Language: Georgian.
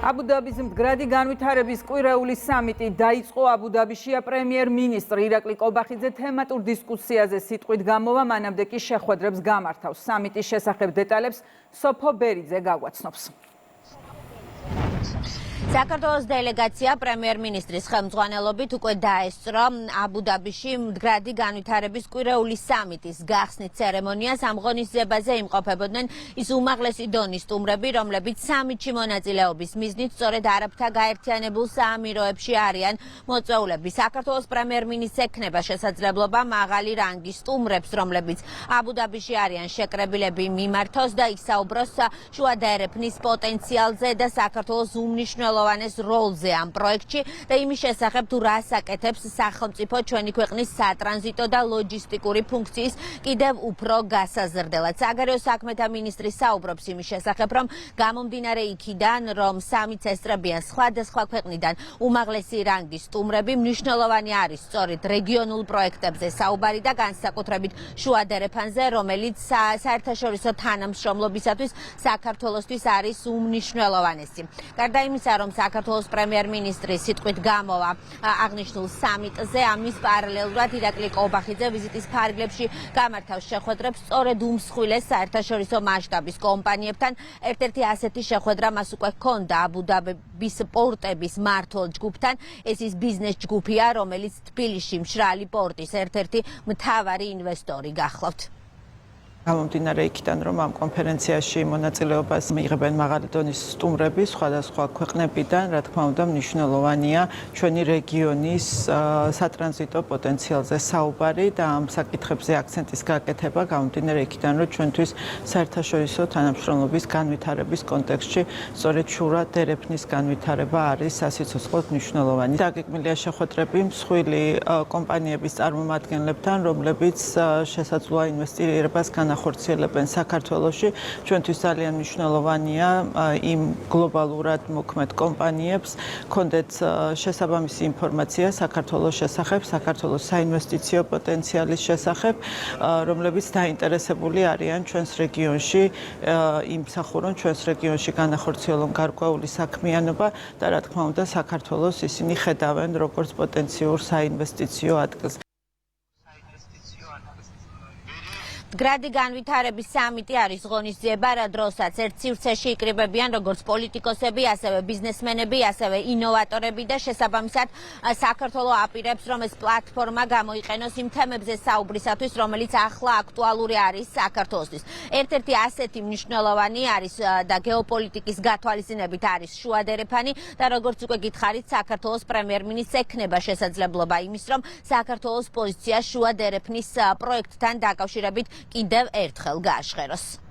აბუ-დაბის მდგრადი განვითარების კვირეული სამიტი დაიწყო აბუ-დაბიშია პრემიერ-მინისტრი ირაკლი კობახიძე თემატურ დისკუსიაზე სიტყვით გამოვა, მანამდე კი შეხვედრებს გამართავს. სამიტის შესახებ დეტალებს სოფო ბერიძე გაგვაცნობს. საქართველოს დელეგაცია პრემიერ-მინისტრის ხელმძღვანელობით უკვე დაესწრო აბუ-დაბიში მდგრადი განვითარების კვირეული სამიტის გახსნის ცერემონიას. ამ ღონისძიებაზე იმყოფებოდნენ ის უმაღლესი დონის სტუმრები, რომლებიც სამიტში მონაწილეობის მიზნით სწორედ არაბთა გაერთიანებულ საამიროებში არიან მოწვეულები. საქართველოს პრემიერ-მინისტრს ექნება შესაძლებლობა მაღალი რანგის სტუმრებს, რომლებიც აბუ-დაბიში არიან შეკრებილები, მიმართოს და ისაუბროს შუა და ერეფნის პოტენციალზე და საქართველოს უმნიშვნელოვანეს როლზე ამ პროექტში და იმის შესახებ თუ რას აკეთებს სახელმწიფო ჩვენი ქვეყნის სატრანზიტო და ლოჯისტიკური ფუნქციის კიდევ უფრო გასაზრდელად. საგარეო საქმეთა მინისტრი საუბრობს იმის შესახებ, რომ გამომდინარე იქიდან, რომ სამიტს ესწრებიან სხვადასხვა ქვეყნიდან უმაღლესი რანგის სტუმრები, მნიშვნელოვანი არის სწორედ რეგიონულ პროექტებზე საუბარი და განსაკუთრებით შუა და ერეფანზე, რომელიც საერთაშორისო თანამშრომლობისათვის საქართველოსთვის არის უმნიშვნელოვანესი. გარდა იმისა, რომ საქართველოს პრემიერ-მინისტრი სიტყვით გამოვა აღნიშნულ სამიტზე, ამის პარალელურად ირაკლი კობახიძე ვიზიტის ფარგლებში გამართავს შეხვედრებს სწორედ უმსხვილეს საერთაშორისო მასშტაბის კომპანიებთან. ერთ-ერთი ასეთი შეხვედრა მას უკვე ჰქონდა აბუ-დაბის პორტების მმართველ ჯგუფთან. ეს ის ბიზნეს ჯგუფია, რომელიც თბილისში მშრალი პორტის ერთ-ერთი მთავარი ინვესტორი გახლავთ. გამომდინარე იქიდან, რომ ამ კონფერენციაში მონაწილეობას მიიღებენ მაღალი დონის სტუმრები სხვადასხვა ქვეყნებიდან, რა თქმა უნდა, მნიშვნელოვანია ჩვენი რეგიონის სატრანზიტო პოტენციალზე საუბარი და ამ საკითხებზე აქცენტის გაკეთება, გამომდინარე იქიდან, რომ ჩვენთვის საერთაშორისო თანამშრომლობის განვითარების კონტექსტში სწორედ შუა და ერეფნის განვითარება არის სასიცოცხლოდ მნიშვნელოვანი. დაგეგმილია შეხვედრები მსხვილი კომპანიების წარმომადგენლებთან, რომლებიც შესაძლოა ინვესტირებას განახორციელებენ საქართველოში. ჩვენთვის ძალიან მნიშვნელოვანია იმ გლობალურად მოქმედ კომპანიებს ჰქონდეთ შესაბამისი ინფორმაცია საქართველოს შესახებ, საქართველოს საინვესტიციო პოტენციალის შესახებ, რომლებიც დაინტერესებული არიან ჩვენს რეგიონში იმსახურონ, ჩვენს რეგიონში განახორციელონ გარკვეული საქმიანობა და რა თქმა უნდა საქართველოს ისინი ხედავენ როგორც პოტენციურ საინვესტიციო ადგილს. მდგრადი განვითარების სამიტი არის ღონისძიება, რა დროსაც ერთ სივრცეში იკრიბებიან როგორც პოლიტიკოსები, ასევე ბიზნესმენები, ასევე ინოვატორები და შესაბამისად საქართველოს აპირებს, რომ ეს პლატფორმა გამოიყენოს იმ თემებზე საუბრისათვის, რომელიც ახლა აქტუალური არის საქართველოსთვის. ერთ-ერთი ასეთი მნიშვნელოვანი არის და გეოპოლიტიკის გათვალისწინებით არის შუა და ერეფანი და როგორც უკვე გითხარით, საქართველოს პრემიერ-მინისტრს ექნება შესაძლებლობა იმის, რომ საქართველოს პოზიცია შუა და ერეფნის პროექტთან დაკავშირებით კიდევ ერთხელ გააშხეროს.